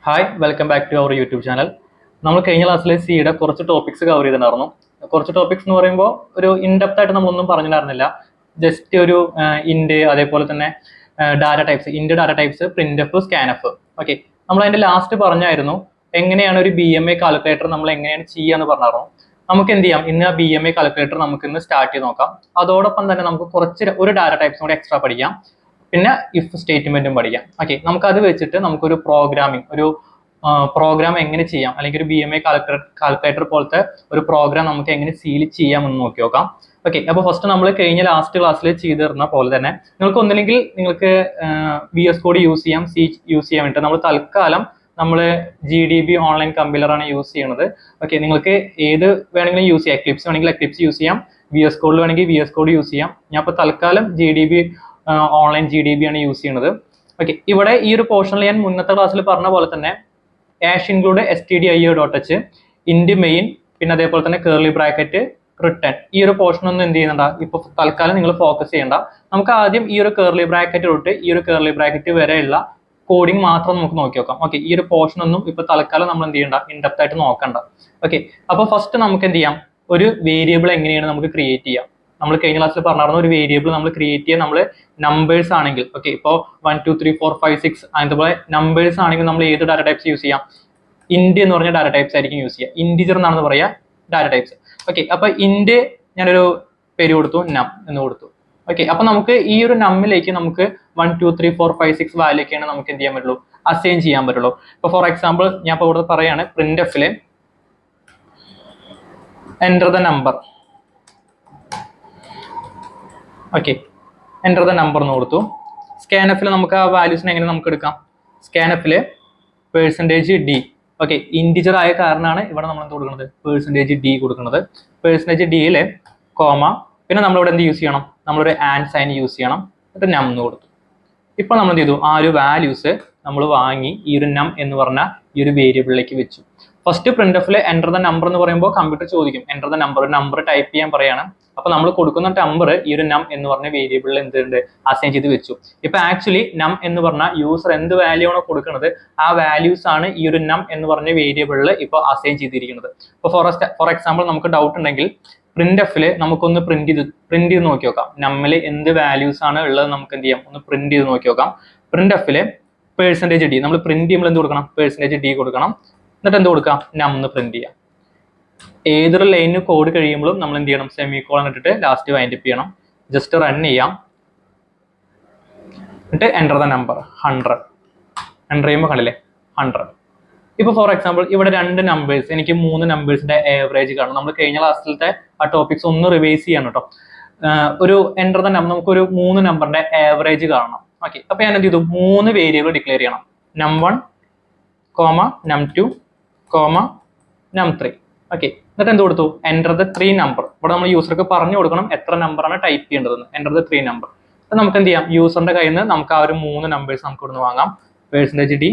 Hi welcome back to our YouTube channel. നമ്മൾ കഴിഞ്ഞ ക്ലാസ്സിൽ സിയുടെ കുറച്ച് ടോപ്പിക്സ് കവർ ചെയ്തിട്ടുണ്ടായിരുന്നു. കുറച്ച് ടോപ്പിക്സ് എന്ന് പറയുമ്പോൾ ഒരു ഇൻഡെപ്ത് ആയിട്ട് നമ്മളൊന്നും പറഞ്ഞിട്ടുണ്ടായിരുന്നില്ല. ജസ്റ്റ് ഒരു ഇൻഡ്, അതേപോലെ തന്നെ data types, int data types, print f, scan f. Okay, നമ്മൾ അതിന്റെ ലാസ്റ്റ് പറഞ്ഞായിരുന്നു എങ്ങനെയാണ് ഒരു BMA കാൽക്കുലേറ്റർ നമ്മൾ എങ്ങനെയാണ് ചെയ്യാന്ന് പറഞ്ഞായിരുന്നു. നമുക്ക് എന്ത് ചെയ്യാം, ഇന്ന് ആ BMA കാൽക്കുലേറ്റർ നമുക്ക് ഇന്ന് സ്റ്റാർട്ട് ചെയ്ത് നോക്കാം. അതോടൊപ്പം തന്നെ നമുക്ക് ഒരു ഡാറ്റ ടൈപ്സും കൂടി എക്സ്ട്രാ പഠിക്കാം, പിന്നെ ഇഫ് സ്റ്റേറ്റ്മെന്റും പഠിക്കാം. ഓക്കെ, നമുക്ക് അത് വെച്ചിട്ട് നമുക്കൊരു പ്രോഗ്രാം എങ്ങനെ ചെയ്യാം, അല്ലെങ്കിൽ ഒരു BMA കാൽക്കുലേറ്റർ പോലത്തെ ഒരു പ്രോഗ്രാം നമുക്ക് എങ്ങനെ സീൽ ചെയ്യാമെന്ന് നോക്കി നോക്കാം. ഓക്കെ, അപ്പോൾ ഫസ്റ്റ് നമ്മൾ കഴിഞ്ഞ ലാസ്റ്റ് ക്ലാസ്സിൽ ചെയ്തിരുന്ന പോലെ തന്നെ നിങ്ങൾക്ക് VS കോഡ് യൂസ് ചെയ്യാം, C യൂസ് ചെയ്യാൻ വേണ്ടിയിട്ട് നമ്മൾ തൽക്കാലം GDB ഓൺലൈൻ കമ്പൈലറാണ് യൂസ് ചെയ്യുന്നത്. ഓക്കെ, നിങ്ങൾക്ക് ഏത് വേണമെങ്കിലും യൂസ് ചെയ്യാം. എക്ലിപ്സ് വേണമെങ്കിൽ എക്ലിപ്സ് യൂസ് ചെയ്യാം, VS കോഡിൽ വേണമെങ്കിൽ VS കോഡ് യൂസ് ചെയ്യാം. ഞാൻ ഇപ്പോൾ തൽക്കാലം ഓൺലൈൻ GDB ആണ് യൂസ് ചെയ്യുന്നത്. ഓക്കെ, ഇവിടെ ഈ ഒരു പോർഷനിൽ ഞാൻ മുന്നത്തെ ക്ലാസ്സിൽ പറഞ്ഞ പോലെ തന്നെ include stdio.h, ഇൻഡ് മെയിൻ, പിന്നെ അതേപോലെ തന്നെ കേർലി ബ്രാക്കറ്റ്, റിട്ടേൺ. ഈ ഒരു പോർഷൻ ഒന്നും എന്ത് ചെയ്യുന്നുണ്ടാ, ഇപ്പൊ തൽക്കാലം നിങ്ങൾ ഫോക്കസ് ചെയ്യേണ്ട. നമുക്ക് ആദ്യം ഈ ഒരു കേർലി ബ്രാക്കറ്റ് തൊട്ട് ഈ ഒരു കേർലി ബ്രാക്കറ്റ് വരെയുള്ള കോഡിങ് മാത്രം നമുക്ക് നോക്കി നോക്കാം. ഓക്കെ, ഈ ഒരു പോർഷൻ ഒന്നും ഇപ്പൊ തൽക്കാലം നമ്മൾ എന്ത് ചെയ്യണ്ട, ഇൻഡെപ്ത് ആയിട്ട് നോക്കണ്ട. ഓക്കെ, അപ്പൊ ഫസ്റ്റ് നമുക്ക് എന്ത് ചെയ്യാം, ഒരു വേരിയബിൾ എങ്ങനെയാണ് നമുക്ക് ക്രിയേറ്റ് ചെയ്യാം. നമ്മൾ കഴിഞ്ഞ ക്ലാസ്സിൽ പറഞ്ഞായിരുന്നു, ഒരു വേരിയബിൾ നമ്മൾ ക്രിയേറ്റ് ചെയ്യാൻ നമ്മൾ നമ്പേഴ്സ് ആണെങ്കിൽ, ഓക്കെ, ഇപ്പോൾ 1 2 3 4 5 6 അതുപോലെ നമ്പേഴ്സ് ആണെങ്കിൽ നമ്മൾ ഏത് ഡാറ്റ ടൈപ്സ് യൂസ് ചെയ്യാം, ഇൻഡ് എന്ന് പറഞ്ഞ ഡാറ്റ ടൈപ്സ് ആയിരിക്കും യൂസ് ചെയ്യുക. ഇൻഡിജർ എന്നാണെന്ന് പറയാ ഡാറ്റ ടൈപ്സ്. ഓക്കെ, അപ്പൊ ഇൻഡ് ഞാനൊരു പേര് കൊടുത്തു, നം എന്ന് കൊടുത്തു. ഓക്കെ, അപ്പൊ നമുക്ക് ഈ ഒരു നമ്മിലേക്ക് നമുക്ക് 1 2 3 4 5 6 വാല്യൂക്കാണ് നമുക്ക് എന്ത് ചെയ്യാൻ പറ്റുള്ളൂ, അസൈൻ ചെയ്യാൻ പറ്റുള്ളൂ. ഇപ്പൊ ഫോർ എക്സാമ്പിൾ ഞാൻ ഇപ്പോൾ ഇവിടെ പറയാണ്, പ്രിന്റ് എഫില് enter the number. Okay, enter the number എന്ന് കൊടുത്തു. സ്കാൻഎഫിൽ നമുക്ക് ആ വാല്യൂസിനെ എങ്ങനെ നമുക്ക് എടുക്കാം, സ്കാൻഎഫില് %d. ഓക്കെ, ഇൻറ്റിജർ ആയ കാരണമാണ് ഇവിടെ നമ്മൾ എന്ത് കൊടുക്കുന്നത്, %d കൊടുക്കുന്നത്. %d കോമ, പിന്നെ നമ്മളിവിടെ എന്ത് യൂസ് ചെയ്യണം, നമ്മളൊരു ആൻഡ് സൈൻ യൂസ് ചെയ്യണം. എന്നിട്ട് നം എന്ന് കൊടുത്തു. ഇപ്പൊ നമ്മൾ എന്ത് ചെയ്തു, ആ ഒരു വാല്യൂസ് നമ്മൾ വാങ്ങി ഈ ഒരു നം എന്ന് പറഞ്ഞ ഈ ഒരു വേരിയബിളിലേക്ക് വെച്ചു. ഫസ്റ്റ് പ്രിന്റ് എഫിൽ എൻ്റർ ദ നമ്പർ എന്ന് പറയുമ്പോൾ കമ്പ്യൂട്ടർ ചോദിക്കും എൻ്റർ ദ നമ്പർ ടൈപ്പ് ചെയ്യാൻ പറയാണ്. അപ്പൊ നമ്മൾ കൊടുക്കുന്ന നമ്പർ ഈ ഒരു നം എന്ന് പറഞ്ഞ വേരിയബിളിൽ എന്തുണ്ട്, അസൈൻ ചെയ്ത് വെച്ചു. ഇപ്പൊ ആക്ച്വലി നം എന്ന് പറഞ്ഞ യൂസർ എന്ത് വാല്യൂ ആണോ കൊടുക്കുന്നത്, ആ വാല്യൂസ് ആണ് ഈ ഒരു നം എന്ന് പറഞ്ഞ വേരിയബിളിൽ ഇപ്പൊ അസൈൻ ചെയ്തിരിക്കുന്നത്. ഇപ്പൊ ഫോർ എക്സാമ്പിൾ നമുക്ക് ഡൗട്ട് ഉണ്ടെങ്കിൽ പ്രിന്റ് എഫിൽ നമുക്കൊന്ന് പ്രിന്റ് ചെയ്ത് നോക്കി നോക്കാം, നമ്മിൽ എന്ത് വാല്യൂസ് ആണ് ഉള്ളത് നമുക്ക് എന്ത് ചെയ്യാം, ഒന്ന് പ്രിന്റ് ചെയ്ത് നോക്കി നോക്കാം. പ്രിന്റ് എഫില് %d നമ്മൾ പ്രിന്റ് ചെയ്യുമ്പോൾ എന്ത് കൊടുക്കണം, %d കൊടുക്കണം. എന്നിട്ട് എന്ത് കൊടുക്കാം, നം എന്ന് പ്രിന്റ് ചെയ്യാം. ഏതൊരു ലൈനിന് കോഡ് കഴിയുമ്പോഴും നമ്മൾ എന്ത് ചെയ്യണം, സെമിക്കോളൻ ഇട്ടിട്ട് ലാസ്റ്റ് വൈൻഡ് അപ്പ് ചെയ്യണം. ജസ്റ്റ് റൺ ചെയ്യാം. എന്നിട്ട് എൻ്റർ ദ നമ്പർ 100. എൻ്റർ ചെയ്യുമ്പോൾ കണ്ടില്ലേ 100. ഇപ്പൊ ഫോർ എക്സാമ്പിൾ ഇവിടെ രണ്ട് നമ്പേഴ്സ്, എനിക്ക് 3 നമ്പേഴ്സിന്റെ ആവറേജ് കാണും. നമ്മൾ കഴിഞ്ഞ ക്ലാസ്സിലത്തെ ആ ടോപ്പിക്സ് ഒന്ന് റിവൈസ് ചെയ്യണം കേട്ടോ. ഒരു എൻ്റർ ദ നമ്പർ, നമുക്കൊരു 3 നമ്പറിന്റെ ആവറേജ് കാണണം. ഓക്കെ, അപ്പൊ ഞാൻ എന്ത് ചെയ്തു, 3 വേരിയബിൾ ഡിക്ലെയർ ചെയ്യണം. നം1 കോമ നം2 കോമ നം3. ഓക്കെ, എന്നിട്ട് എന്ത് കൊടുത്തു, എൻ്റർ ദ 3 നമ്പർ. ഇവിടെ നമ്മൾ യൂസർക്ക് പറഞ്ഞു കൊടുക്കണം എത്ര നമ്പറാണ് ടൈപ്പ് ചെയ്യേണ്ടതെന്ന്. Enter the 3 number. അപ്പൊ നമുക്ക് എന്ത് ചെയ്യാം, യൂസറിന്റെ കയ്യിൽ നിന്ന് നമുക്ക് ആ ഒരു 3 നമ്പേഴ്സ് നമുക്ക് ഇവിടുന്ന് വാങ്ങാം. %d.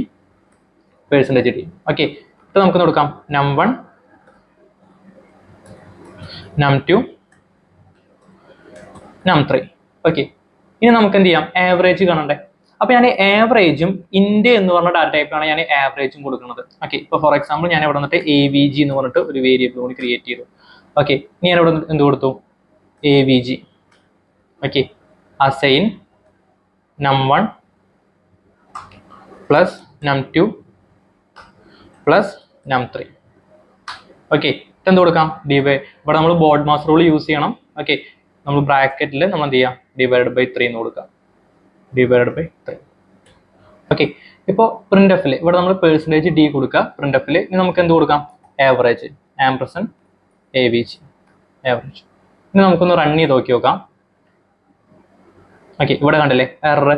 ഓക്കെ, ഇപ്പൊ നമുക്ക് കൊടുക്കാം നം1 നം2 നം3. ഓക്കെ, ഇനി നമുക്ക് എന്ത് ചെയ്യാം, ആവറേജ് കാണണ്ടേ. അപ്പൊ ഞാൻ ആവറേജും ഇൻഡ് എന്ന് പറഞ്ഞ ഡാറ്റ ടൈപ്പിലാണ് ഞാൻ ആവറേജും കൊടുക്കുന്നത്. ഓക്കെ, ഇപ്പൊ ഫോർ എക്സാമ്പിൾ ഞാൻ ഇവിടെ വന്നിട്ട് avg എന്ന് പറഞ്ഞിട്ട് ഒരു വേരിയബിൾ കൂടി ക്രിയേറ്റ് ചെയ്തു. ഓക്കെ, ഇനി ഞാൻ ഇവിടെ എന്ത് കൊടുത്തു, avg. Okay, assign num one plus num two plus നം3. ഓക്കെ, എന്ത് കൊടുക്കാം, ഡിവൈഡ്. ഇവിടെ നമ്മൾ ബോർഡ് മാസ് റൂൾ യൂസ് ചെയ്യണം. ഓക്കെ, നമ്മൾ ബ്രാക്കറ്റിൽ നമ്മൾ എന്ത് ചെയ്യാം, /3 എന്ന് കൊടുക്കാം, /3. ഓക്കെ, ഇപ്പോൾ പ്രിന്റ് എഫിൽ ഇവിടെ നമ്മൾ %d കൊടുക്കുക. പ്രിന്റ് എഫിൽ ഇനി നമുക്ക് എന്ത് കൊടുക്കാം, ആവറേജ് ആംപർസൻഡ് avg ആവറേജ്. ഇനി നമുക്കൊന്ന് റൺ ചെയ്ത് നോക്കാം. ഓക്കെ, ഇവിടെ കണ്ടില്ലേ error,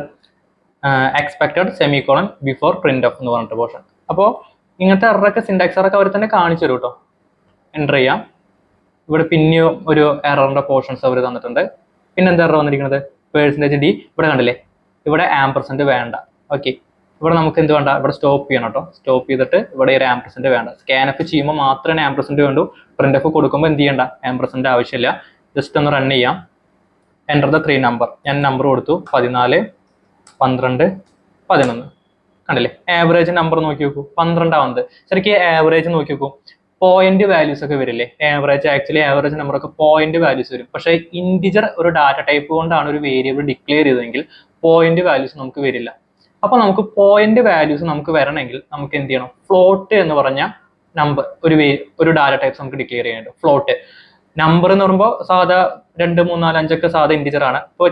expected semicolon before print F എന്ന് പറഞ്ഞിട്ട് പോർഷൻ. അപ്പോൾ ഇങ്ങനത്തെ എററൊക്കെ സിൻടാക്സ് എററൊക്കെ അവർ തന്നെ കാണിച്ചു തരും കേട്ടോ. എൻ്റർ ചെയ്യാം. ഇവിടെ പിന്നെയും ഒരു എററിന്റെ പോർഷൻസ് അവർ തന്നിട്ടുണ്ട്. പിന്നെ എന്താ എറർ വന്നിരിക്കുന്നത്, %d. ഇവിടെ കണ്ടില്ലേ, ഇവിടെ ആംപർസൻഡ് വേണ്ട. ഓക്കെ, ഇവിടെ നമുക്ക് എന്ത് വേണ്ട, ഇവിടെ സ്റ്റോപ്പ് ചെയ്യണം കേട്ടോ. സ്റ്റോപ്പ് ചെയ്തിട്ട് ഇവിടെ ഒരു ആംപർസൻഡ് വേണ്ട. സ്കാൻഎഫ് ചെയ്യുമ്പോൾ മാത്രമേ ആംപർസൻഡ് വേണ്ടൂ. പ്രിന്റ് എഫ് കൊടുക്കുമ്പോൾ എന്ത് ചെയ്യണ്ട, ആംപർസൻഡ് ആവശ്യമില്ല. ജസ്റ്റ് ഒന്ന് റൺ ചെയ്യാം. Enter the 3 number. ഞാൻ നമ്പർ കൊടുത്തു 14 12 11. കണ്ടില്ലേ? ആവറേജ് നമ്പർ നോക്കി നോക്കൂ, 12 ശരിക്കും ആവറേജ് നോക്കി നോക്കൂ, പോയിന്റ് വാല്യൂസ് ഒക്കെ വരില്ലേ? ആവറേജ് നമ്പർ ഒക്കെ പോയിന്റ് വാല്യൂസ് വരും. പക്ഷേ ഇന്റിജർ ഒരു ഡാറ്റ ടൈപ്പ് കൊണ്ടാണ് ഒരു വേരിയബിൾ ഡിക്ലെയർ ചെയ്തതെങ്കിൽ പോയിന്റ് വാല്യൂസ് നമുക്ക് വരില്ല. അപ്പൊ നമുക്ക് പോയിന്റ് വാല്യൂസ് നമുക്ക് വരണമെങ്കിൽ നമുക്ക് എന്ത് ചെയ്യണം? ഫ്ലോട്ട് എന്ന് പറഞ്ഞ നമ്പർ ഒരു ഡാറ്റ ടൈപ്സ് നമുക്ക് ഡിക്ലെയർ ചെയ്യാനുണ്ട്. ഫ്ലോട്ട് നമ്പർ എന്ന് പറയുമ്പോൾ സാധാ 2, 3, 4, 5 ഒക്കെ സാധാ ഇന്റിജർ ആണ്. ഇപ്പോൾ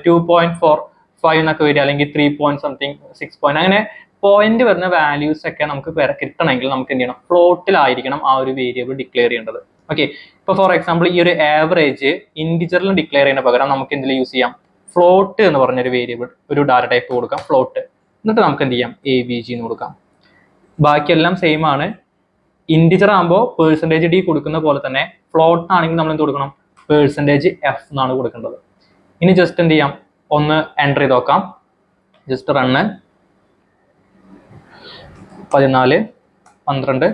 2.45 എന്നൊക്കെ വരിക, അല്ലെങ്കിൽ 3.6 അങ്ങനെ പോയിന്റ് വരുന്ന വാല്യൂസ് ഒക്കെ നമുക്ക് കിട്ടണമെങ്കിൽ നമുക്ക് എന്ത് ചെയ്യണം? ഫ്ലോട്ടിലായിരിക്കണം ആ ഒരു വേരിയബിൾ ഡിക്ലെയർ ചെയ്യേണ്ടത്. ഓക്കെ, ഇപ്പൊ ഫോർ എക്സാമ്പിൾ ഈ ഒരു ആവറേജ് ഇന്റിജറിൽ ഡിക്ലെയർ ചെയ്യുന്ന പകരം നമുക്ക് എന്തിൽ യൂസ് ചെയ്യാം? ഫ്ലോട്ട് എന്ന് പറഞ്ഞൊരു വേരിയബിൾ, ഒരു ഡാറ്റ ടൈപ്പ് കൊടുക്കാം ഫ്ലോട്ട്. എന്നിട്ട് നമുക്ക് എന്ത് ചെയ്യാം? AVG എന്ന് കൊടുക്കാം. ബാക്കിയെല്ലാം സെയിം ആണ്. ഇന്റിജർ ആകുമ്പോൾ %d കൊടുക്കുന്ന പോലെ തന്നെ ഫ്ലോട്ട് ആണെങ്കിൽ നമ്മൾ എന്ത് കൊടുക്കണം? %f എന്നാണ് കൊടുക്കേണ്ടത്. ഇനി ജസ്റ്റ് എന്ത് ചെയ്യാം? ഒന്ന് എൻ്റർ ചെയ്ത് നോക്കാം. ജസ്റ്റ് റണ്ണ് 14, 12,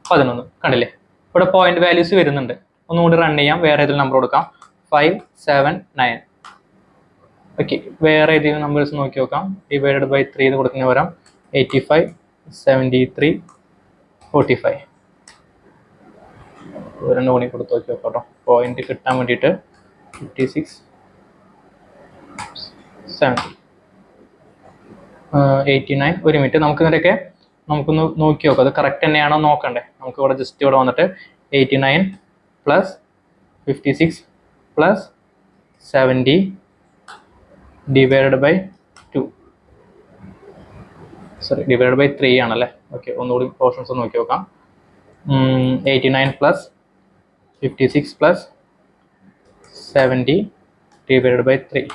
11 കണ്ടില്ലേ? ഇവിടെ പോയിന്റ് വാല്യൂസ് വരുന്നുണ്ട്. ഒന്നുകൂടി റൺ ചെയ്യാം. വേറെ ഏതെങ്കിലും നമ്പർ കൊടുക്കാം. 5, 7, 9. ഓക്കെ, വേറെ ഏതെങ്കിലും നമ്പേഴ്സ് നോക്കി നോക്കാം. ഡിവൈഡഡ് ബൈ 3 എന്ന് കൊടുക്കുന്ന പകരം 85, 73, 45. ഒരെണ്ണം കൂടി കൊടുത്ത് നോക്കി നോക്കാം കേട്ടോ, പോയിന്റ് കിട്ടാൻ വേണ്ടിയിട്ട്. 56, 70, 89. ഒരു മിനിറ്റ്, നമുക്ക് ഇതിൻ്റെയൊക്കെ നമുക്കൊന്ന് നോക്കി നോക്കാം. അത് കറക്റ്റ് തന്നെയാണോ നോക്കണ്ടേ? നമുക്ക് ഇവിടെ ജസ്റ്റ് ഇവിടെ വന്നിട്ട് 89 plus 56 plus 70 divided by 2, sorry divided by 3 ആണല്ലേ? ഓക്കെ, ഒന്നുകൂടി പോർഷൻസ് നോക്കി നോക്കാം. 89 plus 56 plus 70 divided by 3,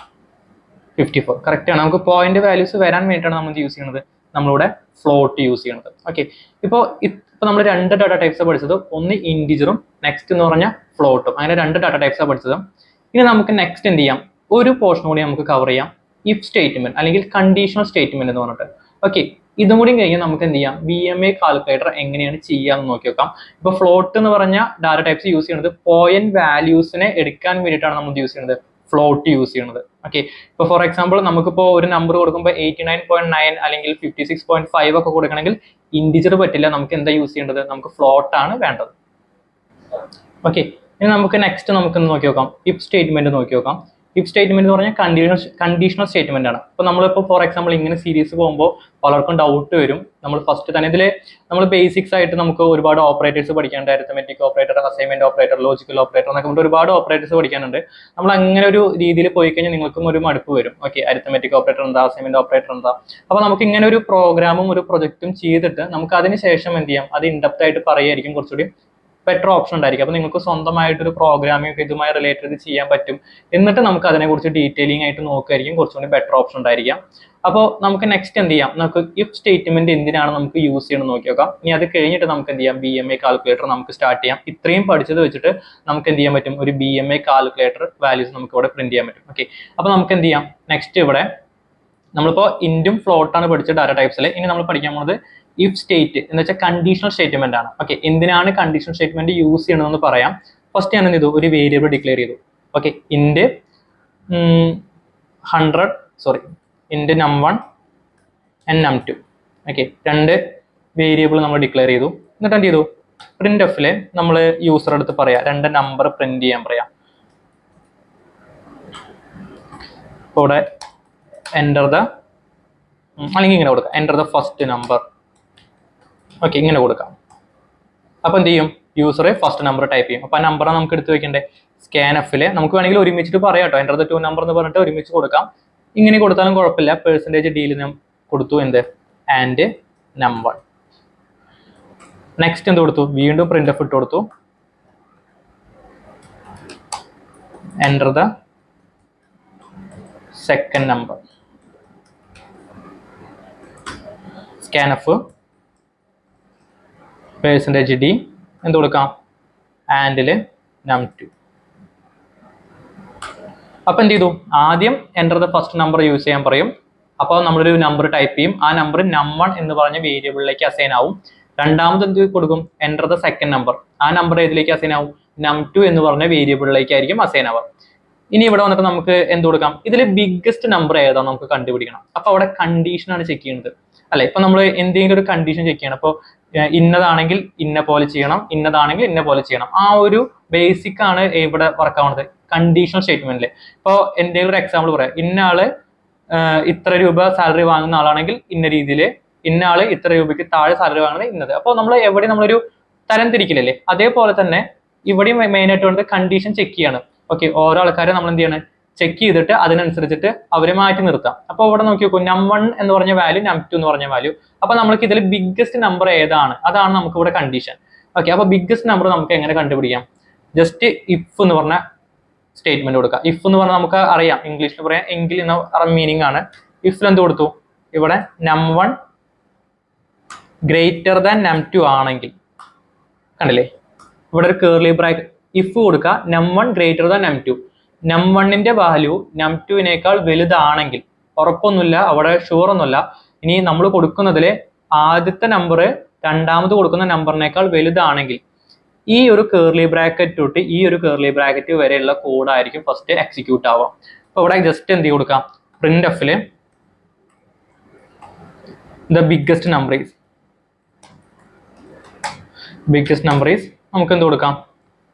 54. Correct ആണ്. നമുക്ക് പോയിന്റ് വാല്യൂസ് വരാൻ വേണ്ടിയിട്ടാണ് നമ്മൾ യൂസ് ചെയ്യുന്നത്, നമ്മളിവിടെ ഫ്ലോട്ട് യൂസ് ചെയ്യുന്നത്. ഓക്കെ, ഇപ്പോൾ നമ്മൾ 2 ഡാറ്റ ടൈപ്സാണ് പഠിച്ചത്. ഒന്ന് ഇന്റിജറും നെക്സ്റ്റ് എന്ന് പറഞ്ഞാൽ ഫ്ലോട്ടും. അങ്ങനെ 2 ഡാറ്റ ടൈപ്സാണ് പഠിച്ചത്. ഇനി നമുക്ക് നെക്സ്റ്റ് എന്ത് ചെയ്യാം? ഒരു പോർഷൻ കൂടി നമുക്ക് കവർ ചെയ്യാം, ഇഫ് സ്റ്റേറ്റ്മെന്റ് അല്ലെങ്കിൽ കണ്ടീഷണൽ സ്റ്റേറ്റ്മെന്റ് എന്ന് പറഞ്ഞിട്ട്. ഓക്കെ, ഇതും കൂടി കഴിഞ്ഞാൽ നമുക്ക് എന്ത് ചെയ്യാം? VMA കാൽക്കുലേറ്റർ എങ്ങനെയാണ് ചെയ്യാമെന്ന് നോക്കി നോക്കാം. ഇപ്പോൾ ഫ്ലോട്ട് എന്ന് പറഞ്ഞ ഡാറ്റ ടൈപ്സ് യൂസ് ചെയ്യുന്നത് പോയിന്റ് വാല്യൂസിനെ എടുക്കാൻ വേണ്ടിയിട്ടാണ് നമ്മൾ യൂസ് ചെയ്യുന്നത്, ഫ്ലോട്ട് യൂസ് ചെയ്യുന്നത്. ഓക്കെ, ഇപ്പോൾ ഫോർ എക്സാമ്പിൾ നമുക്കിപ്പോൾ ഒരു നമ്പർ കൊടുക്കുമ്പോൾ 89.9 അല്ലെങ്കിൽ 56.5 ഒക്കെ കൊടുക്കണമെങ്കിൽ ഇന്റിജർ പറ്റില്ല. നമുക്ക് എന്താ യൂസ് ചെയ്യേണ്ടത്? നമുക്ക് ഫ്ലോട്ട് ആണ് വേണ്ടത്. ഓക്കെ, ഇനി നമുക്ക് നെക്സ്റ്റ് നമുക്ക് നോക്കി നോക്കാം, ഇഫ് സ്റ്റേറ്റ്മെന്റ് നോക്കി നോക്കാം. ഇഫ് സ്റ്റേറ്റ്മെന്റ് എന്ന് പറഞ്ഞാൽ കണ്ടീഷണൽ സ്റ്റേറ്റ്മെന്റ് ആണ്. ഇപ്പോൾ നമ്മളിപ്പോൾ ഫോർ എക്സാമ്പിൾ ഇങ്ങനെ സീരീസ് പോകുമ്പോൾ പലർക്കും ഡൗട്ട് വരും. നമ്മൾ ഫസ്റ്റ് തന്നെ ഇതിൽ നമ്മൾ ബേസിക്സ് ആയിട്ട് നമുക്ക് ഒരുപാട് ഓപ്പറേറ്റേഴ്സ് പഠിക്കാനുണ്ട്. Arithmetic operator, assignment operator, logical operator എന്നൊക്കെ കൊണ്ട് ഒരുപാട് ഓപ്പറേറ്റേഴ്സ് പഠിക്കാനുണ്ട്. നമ്മൾ അങ്ങനെ ഒരു രീതിയിൽ പോയി കഴിഞ്ഞാൽ നിങ്ങൾക്കും ഒരു മടുപ്പ് വരും. ഓക്കെ, അരിത്തമെറ്റിക് ഓപ്പറേറ്റർ എന്താ, അസൈൻമെന്റ് ഓപ്പറേറ്റർ എന്താ? അപ്പോൾ നമുക്ക് ഇങ്ങനെ ഒരു പ്രോഗ്രാമും ഒരു പ്രൊജക്റ്റും ചെയ്തിട്ട് നമുക്ക് അതിന് ശേഷം എന്ത് ചെയ്യാം? അത് ഇൻഡെപ്ത് ആയിട്ട് പറയുമായിരിക്കും കുറച്ചുകൂടി ബെറ്റർ ഓപ്ഷൻ ഉണ്ടായിരിക്കും. അപ്പോൾ നിങ്ങൾക്ക് സ്വന്തമായിട്ടൊരു പ്രോഗ്രാമിംഗ് ഇതുമായി റിലേറ്റഡ് ചെയ്യാൻ പറ്റും. എന്നിട്ട് നമുക്ക് അതിനെക്കുറിച്ച് ഡീറ്റെയിലിംഗ് ആയിട്ട് നോക്കുമായിരിക്കും കുറച്ചുകൂടി ബെറ്റർ ഓപ്ഷൻ ഉണ്ടായിരിക്കാം. അപ്പോൾ നമുക്ക് നെക്സ്റ്റ് എന്ത് ചെയ്യാം? നമുക്ക് ഇഫ് സ്റ്റേറ്റ്മെന്റ് എന്തിനാണ് നമുക്ക് യൂസ് ചെയ്യണം നോക്കി നോക്കാം. ഇനി അത് കഴിഞ്ഞിട്ട് നമുക്ക് എന്ത് ചെയ്യാം? VMA കാൽക്കുലേറ്റർ നമുക്ക് സ്റ്റാർട്ട് ചെയ്യാം. ഇത്രയും പഠിച്ചത് വെച്ചിട്ട് നമുക്ക് എന്ത് ചെയ്യാൻ പറ്റും? ഒരു VMA കാൽക്കുലേറ്റർ വാല്യൂസ് നമുക്ക് ഇവിടെ പ്രിന്റ് ചെയ്യാൻ പറ്റും. ഓക്കെ, അപ്പോൾ നമുക്ക് എന്ത് ചെയ്യാം? നെക്സ്റ്റ് ഇവിടെ നമ്മളിപ്പോൾ ഇൻറ്റും ഫ്ലോട്ടാണ് പഠിച്ച ഡാറ്റ ടൈപ്സിൽ. ഇനി നമ്മൾ പഠിക്കാൻ പോകുന്നത് ഇഫ് സ്റ്റേറ്റ് എന്ന് വെച്ചാൽ കണ്ടീഷണൽ സ്റ്റേറ്റ്മെന്റ് ആണ്. ഓക്കെ, എന്തിനാണ് കണ്ടീഷണൽ സ്റ്റേറ്റ്മെന്റ് യൂസ് ചെയ്യണമെന്ന് പറയാം. ഫസ്റ്റ് ഞാൻ എന്ത് ചെയ്തു? ഒരു വേരിയബിൾ ഡിക്ലെയർ ചെയ്തു. Okay, int num1 and num2. Okay, 2 variable നമ്മൾ ഡിക്ലെയർ ചെയ്തു. എന്നിട്ട് എന്ത് ചെയ്തു? printf നമ്മൾ യൂസർ അടുത്ത് പറയാം 2 നമ്പർ പ്രിന്റ് ചെയ്യാൻ പറയാം. ഇവിടെ എൻ്റർ ദ, അല്ലെങ്കിൽ ഇങ്ങനെ കൊടുക്കാം, enter the first number. Okay, ഇങ്ങനെ കൊടുക്കാം. അപ്പോൾ എന്ത് ചെയ്യും? യൂസറെ ഫസ്റ്റ് നമ്പർ ടൈപ്പ് ചെയ്യും. അപ്പോൾ ആ നമ്പർ നമുക്ക് എടുത്ത് വെക്കണ്ടേ? scanf നമുക്ക് വേണമെങ്കിൽ ഒരുമിച്ചിട്ട് പറയാം കേട്ടോ, എൻ്റർ ദ 2 നമ്പർ എന്ന് പറഞ്ഞിട്ട് ഒരുമിച്ച് കൊടുക്കാം. ഇങ്ങനെ കൊടുത്താലും കുഴപ്പമില്ല. %d ഞാൻ കൊടുത്തു എന്ത്? And num1. നെക്സ്റ്റ് എന്ത് കൊടുത്തു? വീണ്ടും printf ഇട്ട് കൊടുത്തു. Enter the second number. scanf %d എന്ത് കൊടുക്കാം? ആൻഡിൽ num2. അപ്പോൾ എന്ത് ചെയ്തു? ആദ്യം enter the first number use ചെയ്യാൻ പറയും. അപ്പോൾ നമ്മളൊരു നമ്പർ ടൈപ്പ് ചെയ്യും. ആ നമ്പർ num1 എന്ന് പറഞ്ഞ വേരിയബിളിലേക്ക് അസൈൻ ആവും. രണ്ടാമത് എന്ത് കൊടുക്കും? Enter the second number. ആ നമ്പർ ഏതിലേക്ക് അസൈൻ ആവും? num2 എന്ന് പറഞ്ഞ വേരിയബിളിലേക്കായിരിക്കും അസൈൻ ആവുക. ഇനി ഇവിടെ വന്നിട്ട് നമുക്ക് എന്ത് കൊടുക്കാം? ഇതിൽ ബിഗ്ഗസ്റ്റ് നമ്പർ ഏതാണെന്ന് നമുക്ക് കണ്ടുപിടിക്കണം. അപ്പോൾ അവിടെ കണ്ടീഷനാണ് ചെക്ക് ചെയ്യുന്നത്. അല്ലെ? ഇപ്പൊ നമ്മൾ എന്തെങ്കിലും ഒരു കണ്ടീഷൻ ചെക്ക് ചെയ്യണം. ഇപ്പോൾ ഇന്നതാണെങ്കിൽ ഇന്ന പോലെ ചെയ്യണം, ഇന്നതാണെങ്കിൽ ഇന്ന പോലെ ചെയ്യണം. ആ ഒരു ബേസിക് ആണ് ഇവിടെ വർക്ക് ആവുന്നത് കണ്ടീഷണൽ സ്റ്റേറ്റ്മെന്റിൽ. ഇപ്പോൾ എന്തെങ്കിലും ഒരു എക്സാമ്പിൾ പറയാം, ഇന്ന ആള് ഇത്ര രൂപ സാലറി വാങ്ങുന്ന ആളാണെങ്കിൽ ഇന്ന രീതിയിൽ, ഇന്ന ആള് ഇത്ര രൂപയ്ക്ക് താഴെ സാലറി വാങ്ങുന്നത് ഇന്നത്. അപ്പോൾ നമ്മൾ എവിടെ നമ്മളൊരു തരം തിരിക്കില്ലല്ലേ, അതേപോലെ തന്നെ ഇവിടെയും മെയിൻ ആയിട്ട് വേണ്ടത് കണ്ടീഷൻ ചെക്ക് ചെയ്യാണ്. ഓക്കെ, ഓരോ ആൾക്കാരെ നമ്മൾ എന്ത് ചെയ്യണം, ചെക്ക് ചെയ്തിട്ട് അതിനനുസരിച്ചിട്ട് അവരെ മാറ്റി നിർത്താം. അപ്പോൾ ഇവിടെ നോക്കി നോക്കൂ, നം1 എന്ന് പറഞ്ഞ വാല്യൂ, നം2 എന്ന് പറഞ്ഞ വാല്യൂ. അപ്പൊ നമുക്ക് ഇതിൽ ബിഗ്ഗസ്റ്റ് നമ്പർ ഏതാണ്, അതാണ് നമുക്ക് ഇവിടെ കണ്ടീഷൻ. ഓക്കെ, അപ്പൊ ബിഗ്ഗസ്റ്റ് നമ്പർ നമുക്ക് എങ്ങനെ കണ്ടുപിടിക്കാം? ജസ്റ്റ് ഇഫ് എന്ന് പറഞ്ഞ സ്റ്റേറ്റ്മെന്റ് കൊടുക്കുക. ഇഫ് എന്ന് പറഞ്ഞാൽ നമുക്ക് അറിയാം, ഇംഗ്ലീഷിൽ പറയാം എങ്കിൽ എന്ന മീനിങ് ആണ്. ഇഫിൽ എന്ത് കൊടുത്തു, ഇവിടെ നം1 ഗ്രേറ്റർ ദാൻ നം2 ആണെങ്കിൽ, കണ്ടില്ലേ ഇവിടെ ഒരു കേർലി ബ്രാക്കറ്റ്, ഇഫ് കൊടുക്കുക നം1 ഗ്രേറ്റർ ദാൻ നം2. നം1ന്റെ വാല്യൂ നം2വിനേക്കാൾ വലുതാണെങ്കിൽ, ഉറപ്പൊന്നുമില്ല അവിടെ, ഷുവർ ഒന്നുമില്ല. ഇനി നമ്മൾ കൊടുക്കുന്നതിൽ ആദ്യത്തെ നമ്പർ രണ്ടാമത് കൊടുക്കുന്ന നമ്പറിനേക്കാൾ വലുതാണെങ്കിൽ ഈ ഒരു കേർലി ബ്രാക്കറ്റ് തൊട്ട് ഈ ഒരു കേർലി ബ്രാക്കറ്റ് വരെയുള്ള കോഡ് ആയിരിക്കും ഫസ്റ്റ് എക്സിക്യൂട്ട് ആവുക. അപ്പൊ ഇവിടെ ജസ്റ്റ് എന്ത് കൊടുക്കാം, പ്രിന്റ് എഫില് ദ ബിഗ്ഗസ്റ്റ് നമ്പർ ഈസ് നമുക്ക് എന്ത് കൊടുക്കാം,